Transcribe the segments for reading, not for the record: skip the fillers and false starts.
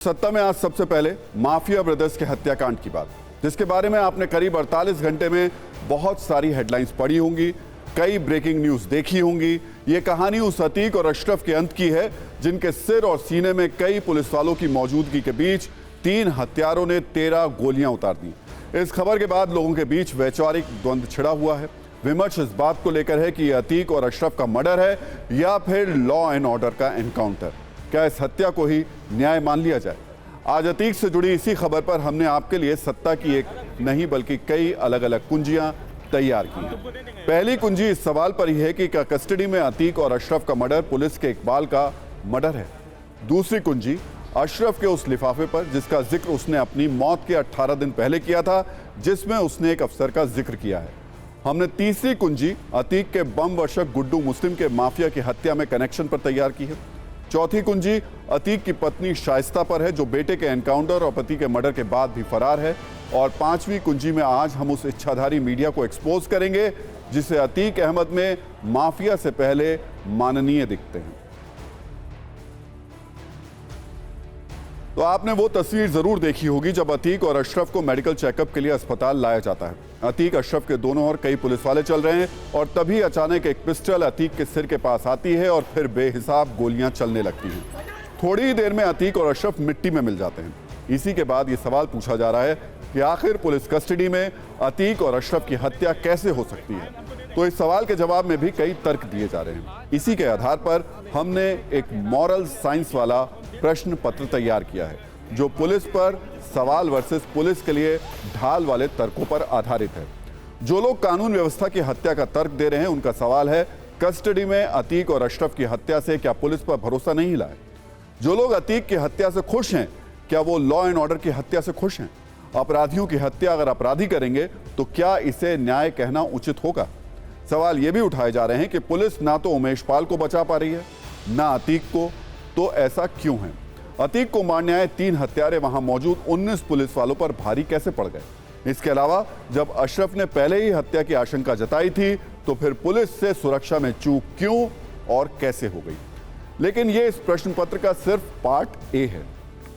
सत्ता में आज सबसे पहले माफिया ब्रदर्स के हत्याकांड की बात, जिसके बारे में आपने करीब 48 घंटे में बहुत सारी हेडलाइंस पढ़ी होंगी, कई ब्रेकिंग न्यूज देखी होंगी। ये कहानी उस अतीक और अशरफ के अंत की है, जिनके सिर और सीने में कई पुलिस वालों की मौजूदगी के बीच 3 हत्यारों ने 13 गोलियां उतार दी। इस खबर के बाद लोगों के बीच वैचारिक द्वंद्व छिड़ा हुआ है। विमर्श इस बात को लेकर है कि यह अतीक और अशरफ का मर्डर है या फिर लॉ एंड ऑर्डर का एनकाउंटर। क्या इस हत्या को ही न्याय मान लिया जाए? आज अतीक से जुड़ी इसी खबर पर हमने आपके लिए सत्ता की एक नहीं बल्कि कई अलग अलग कुंजियां तैयार की हैं। पहली कुंजी इस सवाल पर ही है कि क्या कस्टडी में अतीक और अशरफ का मर्डर पुलिस के इकबाल का मर्डर है। दूसरी कुंजी अशरफ के उस लिफाफे पर जिसका जिक्र उसने अपनी मौत के 18 दिन पहले किया था, जिसमें उसने एक अफसर का जिक्र किया है। हमने तीसरी कुंजी अतीक के बम वर्षक गुड्डू मुस्लिम के माफिया की हत्या में कनेक्शन पर तैयार की है। चौथी कुंजी अतीक की पत्नी शाइस्ता पर है, जो बेटे के एनकाउंटर और पति के मर्डर के बाद भी फरार है। और पांचवी कुंजी में आज हम उस इच्छाधारी मीडिया को एक्सपोज करेंगे जिसे अतीक अहमद में माफिया से पहले माननीय दिखते हैं। तो आपने वो तस्वीर जरूर देखी होगी जब अतीक और अशरफ को मेडिकल चेकअप के लिए अस्पताल लाया जाता है। अतीक अशरफ के दोनों ओर कई पुलिस वाले चल रहे हैं और तभी अचानक एक पिस्टल अतीक के सिर के पास आती है और फिर बेहिसाब गोलियां चलने लगती हैं। थोड़ी ही देर में अतीक और अशरफ मिट्टी में मिल जाते हैं। इसी के बाद ये सवाल पूछा जा रहा है कि आखिर पुलिस कस्टडी में अतीक और अशरफ की हत्या कैसे हो सकती है। तो इस सवाल के जवाब में भी कई तर्क दिए जा रहे हैं। इसी के आधार पर हमने एक मॉरल साइंस वाला प्रश्न पत्र तैयार किया है, जो पुलिस पर सवाल वर्सेस पुलिस के लिए ढाल वाले तर्कों पर आधारित है। जो लोग कानून व्यवस्था की हत्या का तर्क दे रहे हैं, उनका सवाल है कस्टडी में अतीक और अशरफ की हत्या से क्या पुलिस पर भरोसा नहीं हिला है। जो लोग अतीक की हत्या से खुश हैं, क्या वो लॉ एंड ऑर्डर की हत्या से खुश हैं? अपराधियों की हत्या अगर अपराधी करेंगे तो क्या इसे न्याय कहना उचित होगा? सवाल ये भी उठाए जा रहे हैं कि पुलिस ना तो उमेश पाल को बचा पा रही है, ना अतीक को, तो ऐसा क्यों है? अतीक को मारने आए 3 हत्यारे वहां मौजूद 19 पुलिस वालों पर भारी कैसे पड़ गए? इसके अलावा जब अशरफ ने पहले ही हत्या की आशंका जताई थी, तो फिर पुलिस से सुरक्षा में चूक क्यों और कैसे हो गई? लेकिन ये इस प्रश्न पत्र का सिर्फ पार्ट ए है।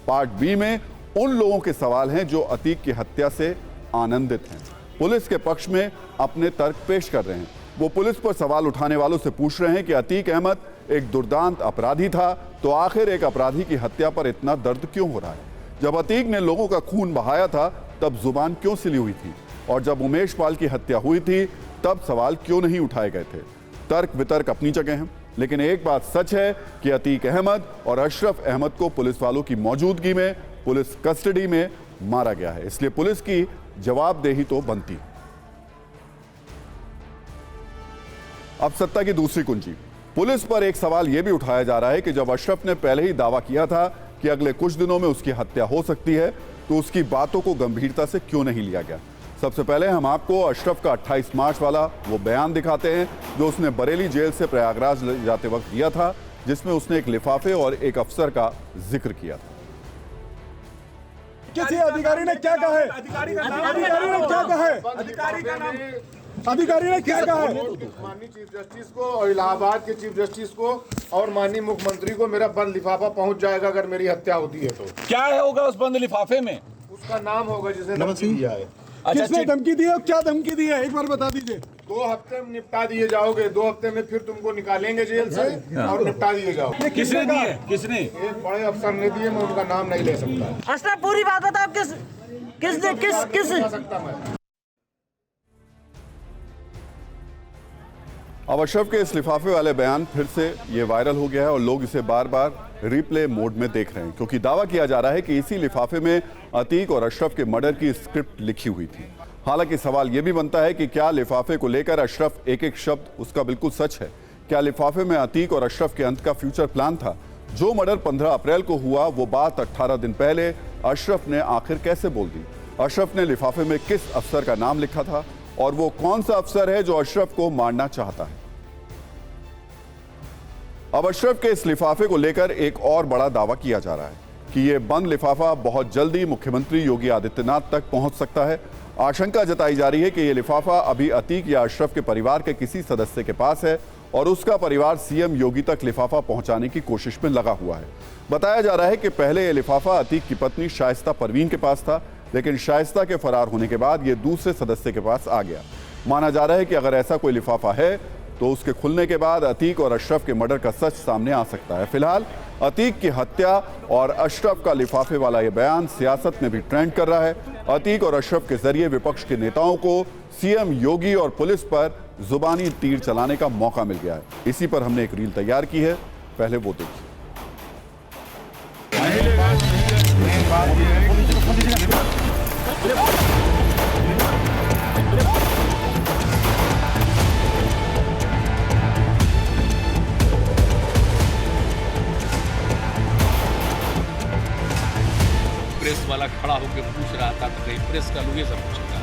पार्ट बी में उन लोगों के सवाल हैं जो अतीक की हत्या से आनंदित हैं, पुलिस के पक्ष में अपने तर्क पेश कर रहे हैं। वो पुलिस पर सवाल उठाने वालों से पूछ रहे हैं कि अतीक अहमद एक दुर्दांत अपराधी था, तो आखिर एक अपराधी की हत्या पर इतना दर्द क्यों हो रहा है? जब अतीक ने लोगों का खून बहाया था, तब जुबान क्यों सिली हुई थी? और जब उमेश पाल की हत्या हुई थी, तब सवाल क्यों नहीं उठाए गए थे? तर्क वितर्क अपनी जगह हैं, लेकिन एक बात सच है कि अतीक अहमद और अशरफ अहमद को पुलिस वालों की मौजूदगी में पुलिस कस्टडी में मारा गया है। इसलिए पुलिस की जवाबदेही तो बनती। अब सत्ता की दूसरी कुंजी। पुलिस पर एक सवाल यह भी उठाया जा रहा है कि जब अशरफ ने पहले ही दावा किया था कि अगले कुछ दिनों में उसकी हत्या हो सकती है, तो उसकी बातों को गंभीरता से क्यों नहीं लिया गया? सबसे पहले हम आपको अशरफ का 28 मार्च वाला वो बयान दिखाते हैं जो उसने बरेली जेल से प्रयागराज जाते वक्त दिया था, जिसमें उसने एक लिफाफे और एक अफसर का जिक्र किया था। किसी अधिकारी ने क्या कहा है? अधिकारी ने क्या कहा है? अधिकारी ने क्या कहा है? माननीय चीफ जस्टिस को और इलाहाबाद के चीफ जस्टिस को और माननीय मुख्यमंत्री को मेरा बंद लिफाफा पहुंच जाएगा अगर मेरी हत्या होती है तो। क्या होगा उस बंद लिफाफे में? उसका नाम होगा जिसे धमकी दिया है। किसने धमकी दी है? क्या धमकी दी है? एक बार बता दीजिए। 2 हफ्ते में निपटा दिए जाओगे, 2 हफ्ते में फिर तुमको निकालेंगे जेल से और निपटा दिए जाओगे। किसने दिए? किसने? एक बड़े अफसर ने दिए, मैं उनका नाम नहीं ले सकता। अच्छा, पूरी बात बताओ, किस सकता मैं। अब अशरफ के इस लिफाफे वाले बयान फिर से ये वायरल हो गया है और लोग इसे बार बार रिप्ले मोड में देख रहे हैं, क्योंकि दावा किया जा रहा है कि इसी लिफाफे में अतीक और अशरफ के मर्डर की स्क्रिप्ट लिखी हुई थी। हालांकि सवाल यह भी बनता है कि क्या लिफाफे को लेकर अशरफ एक एक शब्द उसका बिल्कुल सच है? क्या लिफाफे में अतीक और अशरफ के अंत का फ्यूचर प्लान था? जो मर्डर 15 अप्रैल को हुआ, वो बात 18 दिन पहले अशरफ ने आखिर कैसे बोल दी? अशरफ ने लिफाफे में किस अफसर का नाम लिखा था और वो कौन सा अफसर है जो अशरफ को मारना चाहता है? अब अशरफ के इस लिफाफे को लेकर एक और बड़ा दावा किया जा रहा है कि यह बंद लिफाफा बहुत जल्दी मुख्यमंत्री योगी आदित्यनाथ तक पहुंच सकता है। आशंका जताई जा रही है कि यह लिफाफा अभी अतीक या अशरफ के परिवार के किसी सदस्य के पास है और उसका परिवार सीएम योगी तक लिफाफा पहुंचाने की कोशिश में लगा हुआ है। बताया जा रहा है कि पहले यह लिफाफा अतीक की पत्नी शाइस्ता परवीन के पास था, लेकिन शाइस्ता के फरार होने के बाद यह दूसरे सदस्य के पास आ गया। माना जा रहा है कि अगर ऐसा कोई लिफाफा है तो उसके खुलने के बाद अतीक और अशरफ के मर्डर का सच सामने आ सकता है। फिलहाल अतीक की हत्या और अशरफ का लिफाफे वाला यह बयान सियासत में भी ट्रेंड कर रहा है। अतीक और अशरफ के जरिए विपक्ष के नेताओं को सीएम योगी और पुलिस पर जुबानी तीर चलाने का मौका मिल गया है। इसी पर हमने एक रील तैयार की है, पहले वो देखिए। प्रेस वाला खड़ा होकर पूछ रहा था तो कहीं प्रेस का लोग ये सब पूछेगा,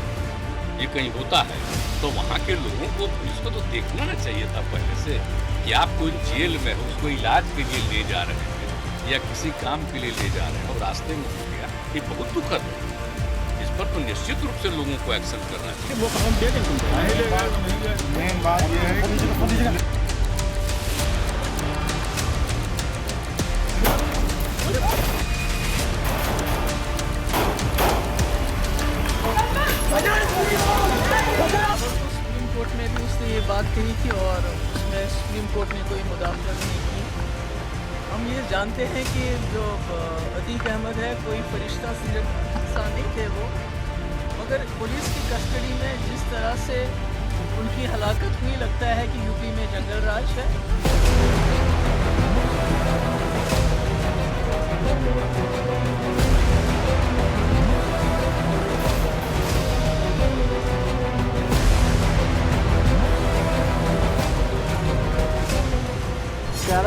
ये कहीं होता है तो वहाँ के लोगों को, पुलिस को तो देखना ना चाहिए था पहले से कि आप कोई जेल में हो, उसको इलाज के लिए ले जा रहे हैं या किसी काम के लिए ले जा रहे हैं और रास्ते में हो गया, ये बहुत दुखद है। इस पर तो निश्चित रूप से लोगों को एक्शन करना चाहिए। मेन बात ये है कि सुप्रीम कोर्ट में भी उसने ये बात कही थी और उसमें सुप्रीम कोर्ट ने कोई मुदाखलत नहीं की। हम ये जानते हैं कि जो अतीक अहमद है कोई फरिश्ता सा नहीं थे वो, मगर पुलिस की कस्टडी में जिस तरह से उनकी हलाकत हुई, लगता है कि यूपी में जंगल राज है।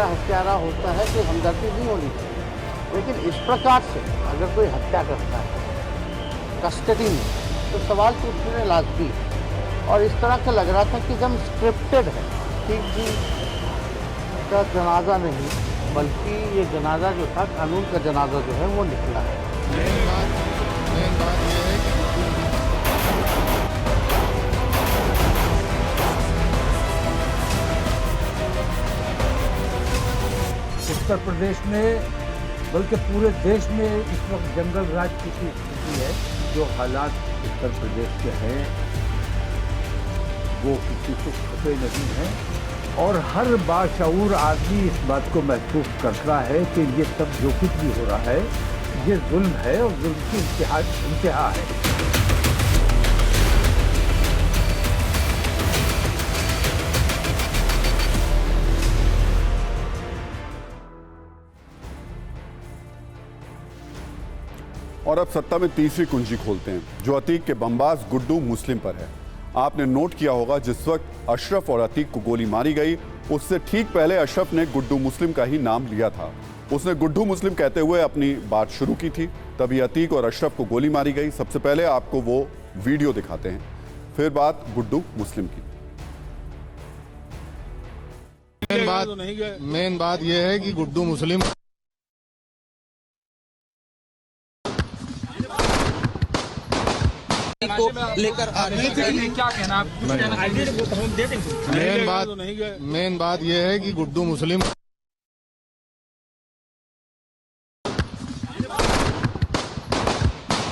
हत्यारा होता है कि हमदर्दी नहीं होनी चाहिए, लेकिन इस प्रकार से अगर कोई हत्या करता है कस्टडी में तो सवाल तो उठने लाजमी है। और इस तरह का लग रहा था कि एकदम स्क्रिप्टेड है। ठीक जी का जनाजा नहीं, बल्कि ये जनाजा जो था कानून का जनाजा जो है वो निकला है। मेन बात ये है कि उत्तर प्रदेश में बल्कि पूरे देश में इस वक्त जंगल राज की स्थिति है। जो हालात उत्तर प्रदेश के हैं वो किसी को छुपे नहीं हैं और हर बाशऊर आदमी इस बात को महसूस करता है कि ये सब जो कुछ भी हो रहा है ये जुल्म है और जुल्म की इंतहा है। और अब सत्ता में तीसरी कुंजी खोलते हैं, जो अतीक के बमबाज गुड्डू मुस्लिम पर है। आपने नोट किया होगा जिस वक्त अशरफ और अतीक को गोली मारी गई, उससे ठीक पहले अशरफ ने गुड्डू मुस्लिम का ही नाम लिया था। उसने गुड्डू मुस्लिम कहते हुए अपनी बात शुरू की थी, तभी अतीक और अशरफ को गोली मारी गई। सबसे पहले आपको वो वीडियो दिखाते हैं, फिर बात गुड्डू मुस्लिम की। मेन बात ये है कि गुड्डू मुस्लिम को लेकर आ रहे हैं, क्या कहना आप? मेन बात ये है कि गुड्डू मुस्लिम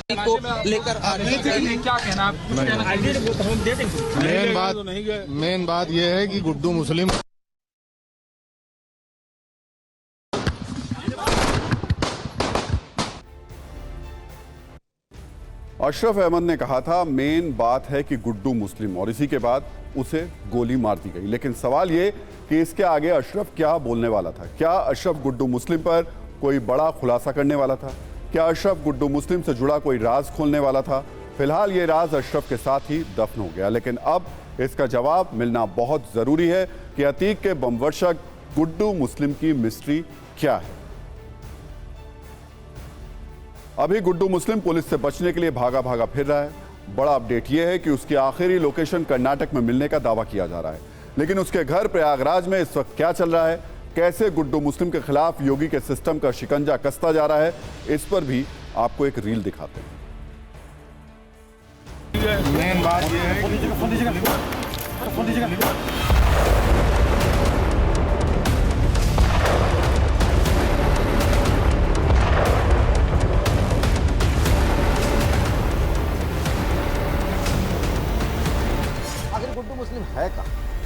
को लेकर आ रहे हैं, क्या कहना आप? मेन बात ये है कि गुड्डू मुस्लिम अशरफ अहमद ने कहा था मेन बात है कि गुड्डू मुस्लिम, और इसी के बाद उसे गोली मार दी गई। लेकिन सवाल ये कि इसके आगे अशरफ क्या बोलने वाला था? क्या अशरफ गुड्डू मुस्लिम पर कोई बड़ा खुलासा करने वाला था? क्या अशरफ गुड्डू मुस्लिम से जुड़ा कोई राज खोलने वाला था? फिलहाल ये राज अशरफ के साथ ही दफन हो गया, लेकिन अब इसका जवाब मिलना बहुत जरूरी है कि अतीक के बमवर्षक गुड्डू मुस्लिम की मिस्ट्री क्या है। अभी गुड्डू मुस्लिम पुलिस से बचने के लिए भागा भागा फिर रहा है। बड़ा अपडेट यह है कि उसकी आखिरी लोकेशन कर्नाटक में मिलने का दावा किया जा रहा है, लेकिन उसके घर प्रयागराज में इस वक्त क्या चल रहा है, कैसे गुड्डू मुस्लिम के खिलाफ योगी के सिस्टम का शिकंजा कसता जा रहा है, इस पर भी आपको एक रील दिखाते हैं। मेन बात ये है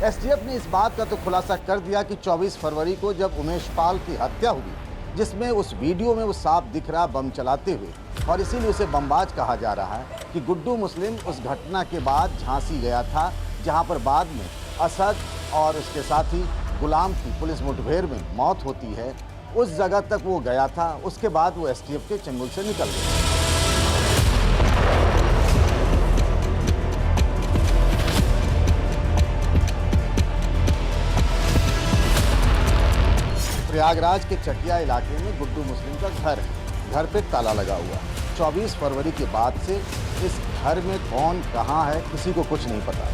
एसटीएफ ने इस बात का तो खुलासा कर दिया कि 24 फरवरी को जब उमेश पाल की हत्या हुई, जिसमें उस वीडियो में वो साफ दिख रहा बम चलाते हुए, और इसीलिए उसे बमबाज कहा जा रहा है कि गुड्डू मुस्लिम उस घटना के बाद झांसी गया था, जहां पर बाद में असद और उसके साथी गुलाम की पुलिस मुठभेड़ में मौत होती है। उस जगह तक वो गया था, उसके बाद वो एसटीएफ के चंगुल से निकल गया। प्रयागराज के चटिया इलाके में गुड्डू मुस्लिम का घर है। घर पे ताला लगा हुआ। 24 फरवरी के बाद से इस घर में कौन कहाँ है किसी को कुछ नहीं पता।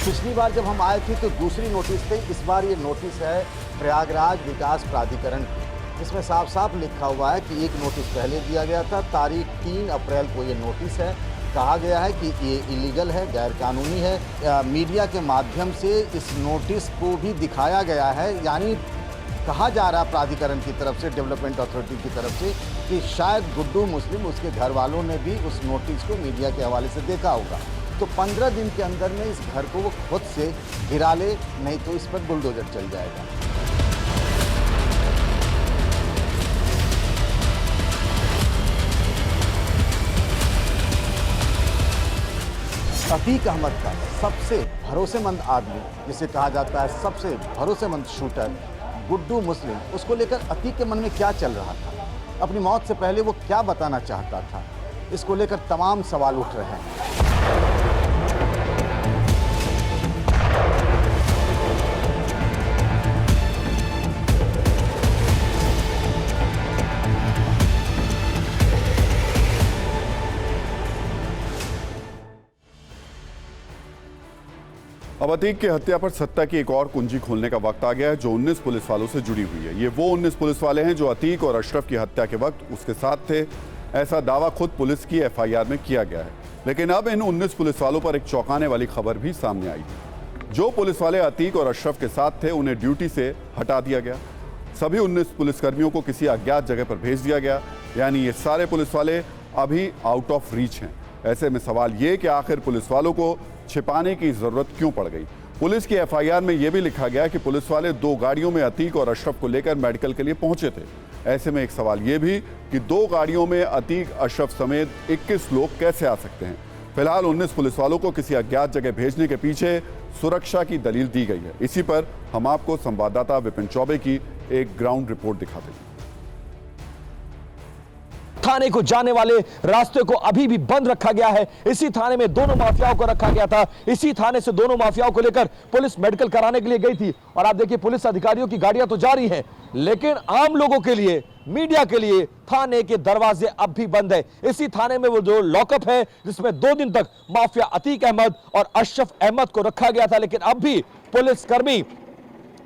पिछली बार जब हम आए थे तो दूसरी नोटिस थी, इस बार ये नोटिस है प्रयागराज विकास प्राधिकरण की, जिसमें साफ साफ लिखा हुआ है कि एक नोटिस पहले दिया गया था, तारीख 3 अप्रैल को ये नोटिस है। कहा गया है कि ये इलीगल है, गैरकानूनी है। मीडिया के माध्यम से इस नोटिस को भी दिखाया गया है, यानी कहा जा रहा प्राधिकरण की तरफ से, डेवलपमेंट अथॉरिटी की तरफ से, कि शायद गुड्डू मुस्लिम उसके घर वालों ने भी उस नोटिस को मीडिया के हवाले से देखा होगा। तो 15 दिन के अंदर में इस घर को वो खुद से गिरा ले, नहीं तो इस पर बुलडोजर चल जाएगा। अतीक अहमद का सबसे भरोसेमंद आदमी, जिसे कहा जाता है सबसे भरोसेमंद शूटर, गुड्डू मुस्लिम, उसको लेकर अतीक के मन में क्या चल रहा था, अपनी मौत से पहले वो क्या बताना चाहता था, इसको लेकर तमाम सवाल उठ रहे हैं। अब अतीक की हत्या पर सत्ता की एक और कुंजी खोलने का वक्त आ गया है, जो 19 पुलिस वालों से जुड़ी हुई है। ये वो 19 पुलिस वाले हैं जो अतीक और अशरफ की हत्या के वक्त उसके साथ थे। ऐसा दावा खुद पुलिस की एफआईआर में किया गया है। लेकिन अब इन 19 पुलिस वालों पर एक चौंकाने वाली खबर भी सामने आई है। जो पुलिस वाले अतीक और अशरफ के साथ थे, उन्हें ड्यूटी से हटा दिया गया। सभी 19 पुलिसकर्मियों को किसी अज्ञात जगह पर भेज दिया गया, यानी ये सारे पुलिस वाले अभी आउट ऑफ रीच हैं। ऐसे में सवाल ये कि आखिर पुलिस वालों को छिपाने की जरूरत क्यों पड़ गई। पुलिस की एफआईआर में यह भी लिखा गया कि पुलिस वाले 2 गाड़ियों में अतीक और अशरफ को लेकर मेडिकल के लिए पहुंचे थे। ऐसे में एक सवाल यह भी कि 2 गाड़ियों में अतीक, अशरफ समेत 21 लोग कैसे आ सकते हैं। फिलहाल 19 पुलिस वालों को किसी अज्ञात जगह भेजने के पीछे सुरक्षा की दलील दी गई है। इसी पर हम आपको संवाददाता विपिन चौबे की एक ग्राउंड रिपोर्ट दिखाते हैं। थाने को जाने वाले रास्ते को अभी भी बंद रखा गया है। इसी थाने में दोनों माफियाओं को रखा गया था। इसी थाने से दोनों माफियाओं को लेकर पुलिस मेडिकल कराने के लिए गई थी। और आप देखिए, पुलिस अधिकारियों की गाड़ियां तो जा रही हैं, लेकिन आम लोगों के लिए, मीडिया के लिए थाने के दरवाजे अब भी बंद है। इसी थाने में वो जो लॉकअप है, जिसमें 2 दिन तक माफिया अतीक अहमद और अशरफ अहमद को रखा गया था, लेकिन अब भी पुलिसकर्मी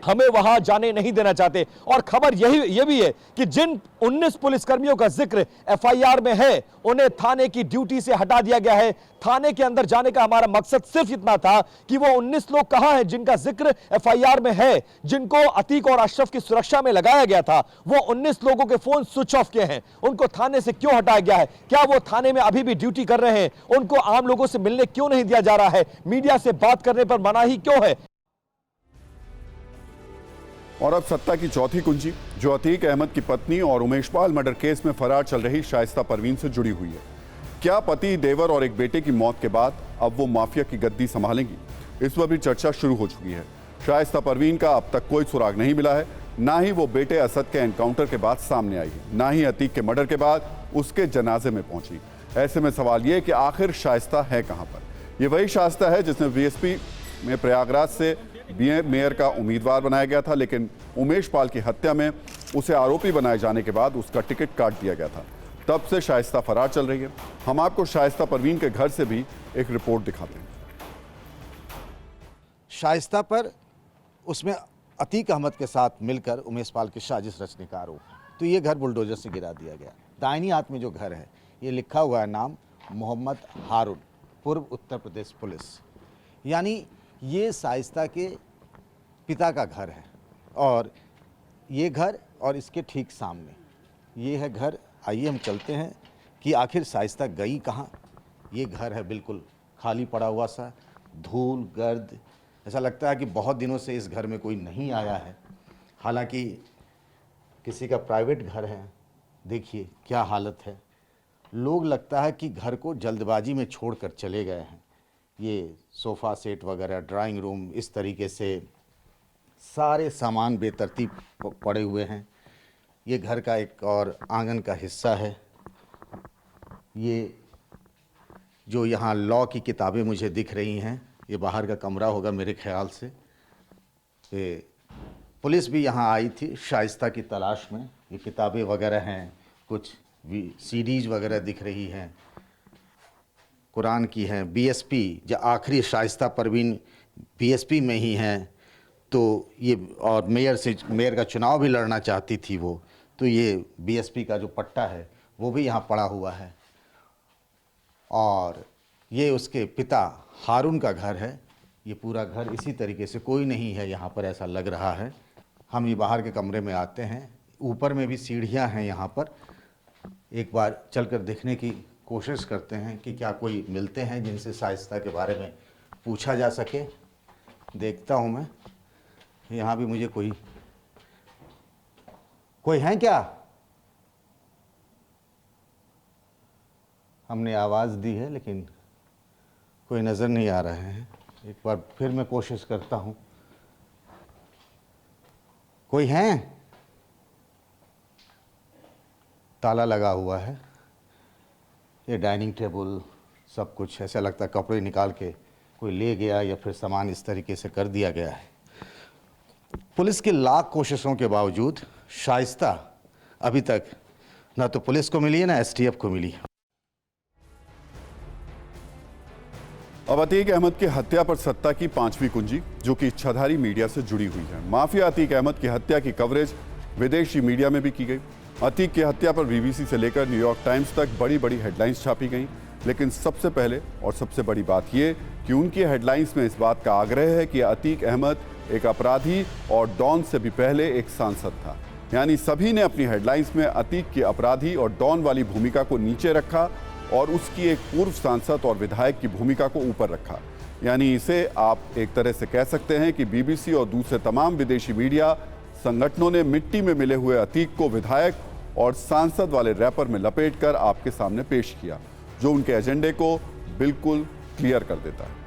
हमें वहां जाने नहीं देना चाहते। और खबर यह भी है कि जिन 19 पुलिसकर्मियों का जिक्र एफआईआर में है, उन्हें थाने की ड्यूटी से हटा दिया गया है। थाने के अंदर जाने का हमारा मकसद सिर्फ इतना था कि वो 19 लोग कहां हैं जिनका जिक्र एफआईआर में है, जिनको अतीक और अशरफ की सुरक्षा में लगाया गया था। वो 19 लोगों के फोन स्विच ऑफ किए हैं। उनको थाने से क्यों हटाया गया है? क्या वो थाने में अभी भी ड्यूटी कर रहे हैं? उनको आम लोगों से मिलने क्यों नहीं दिया जा रहा है? मीडिया से बात करने पर मनाही क्यों है? और अब सत्ता की चौथी कुंजी, जो अतीक अहमद की पत्नी और उमेश पाल मर्डर केस में फरार चल रही शाइस्ता परवीन से जुड़ी हुई है। क्या पति, देवर और एक बेटे की मौत के बाद अब वो माफिया की गद्दी संभालेंगी? इस पर भी चर्चा शुरू हो चुकी है। शाइस्ता परवीन का अब तक कोई सुराग नहीं मिला है, ना ही वो बेटे असद के एनकाउंटर के बाद सामने आई है, ना ही अतीक के मर्डर के बाद उसके जनाजे में पहुंची। ऐसे में सवाल ये कि आखिर शाइस्ता है कहां पर? ये वही शाइस्ता है जिसने बीएसपी में प्रयागराज से मेयर का उम्मीदवार बनाया गया था, लेकिन उमेश पाल की हत्या में उसे आरोपी बनाए जाने के बाद उसका टिकट काट दिया गया था। तब से शाइस्ता फरार चल रही है। हम आपको शाइस्ता परवीन के घर से भी एक रिपोर्ट दिखाते हैं। शाइस्ता पर उसमें अतीक अहमद के साथ मिलकर उमेश पाल की साजिश रचने का आरोप, तो ये घर बुलडोजर से गिरा दिया गया। दाहिनी हाथ में जो घर है, ये लिखा हुआ है नाम मोहम्मद हारून, पूर्व उत्तर प्रदेश पुलिस। यानी ये शाइस्ता के पिता का घर है। और ये घर और इसके ठीक सामने ये है घर। आइए हम चलते हैं कि आखिर शाइस्ता गई कहाँ। ये घर है बिल्कुल खाली पड़ा हुआ सा, धूल गर्द, ऐसा लगता है कि बहुत दिनों से इस घर में कोई नहीं आया है। हालांकि किसी का प्राइवेट घर है। देखिए क्या हालत है। लोग लगता है कि घर को जल्दबाजी में छोड़कर चले गए हैं। ये सोफ़ा सेट वगैरह, ड्राइंग रूम, इस तरीके से सारे सामान बेतरतीब पड़े हुए हैं। ये घर का एक और आंगन का हिस्सा है। ये जो यहाँ लॉ की किताबें मुझे दिख रही हैं, ये बाहर का कमरा होगा मेरे ख्याल से। पुलिस भी यहाँ आई थी शाइस्ता की तलाश में। ये किताबें वगैरह हैं, कुछ सीडीज वगैरह दिख रही हैं, कुरान की हैं। बीएसपी जो आखिरी शाइस्ता परवीन बीएसपी में ही हैं, तो ये और मेयर का चुनाव भी लड़ना चाहती थी वो, तो ये बीएसपी का जो पट्टा है वो भी यहाँ पड़ा हुआ है। और ये उसके पिता हारून का घर है। ये पूरा घर इसी तरीके से, कोई नहीं है यहाँ पर ऐसा लग रहा है। हम ये बाहर के कमरे में आते हैं। ऊपर में भी सीढ़ियाँ हैं यहाँ पर। एक बार चलकर देखने की कोशिश करते हैं कि क्या कोई मिलते हैं जिनसे शाइस्ता के बारे में पूछा जा सके। देखता हूँ मैं, यहाँ भी मुझे कोई है क्या? हमने आवाज़ दी है लेकिन कोई नज़र नहीं आ रहे हैं। एक बार फिर मैं कोशिश करता हूँ। कोई है? ताला लगा हुआ है। ये डाइनिंग टेबल सब कुछ ऐसा लगता है कपड़े निकाल के कोई ले गया या फिर सामान इस तरीके से कर दिया गया है। पुलिस की लाख कोशिशों के बावजूद शाइस्ता अभी तक ना तो पुलिस को मिली है ना एसटीएफ को मिली। अब अतीक अहमद की हत्या पर सत्ता की पांचवी कुंजी, जो कि इच्छाधारी मीडिया से जुड़ी हुई है। माफिया अतीक अहमद की हत्या की कवरेज विदेशी मीडिया में भी की गई। अतीक की हत्या पर बीबीसी से लेकर न्यूयॉर्क टाइम्स तक बड़ी बड़ी हेडलाइंस छापी गईं। लेकिन सबसे पहले और सबसे बड़ी बात यह कि उनकी हेडलाइंस में इस बात का आग्रह है कि अतीक अहमद एक अपराधी और डॉन से भी पहले एक सांसद था। यानी सभी ने अपनी हेडलाइंस में अतीक की अपराधी और डॉन वाली भूमिका को नीचे रखा और उसकी एक पूर्व सांसद और विधायक की भूमिका को ऊपर रखा। यानी इसे आप एक तरह से कह सकते हैं कि बीबीसी और दूसरे तमाम विदेशी मीडिया संगठनों ने मिट्टी में मिले हुए अतीक को विधायक और सांसद वाले रैपर में लपेटकर आपके सामने पेश किया, जो उनके एजेंडे को बिल्कुल क्लियर कर देता है।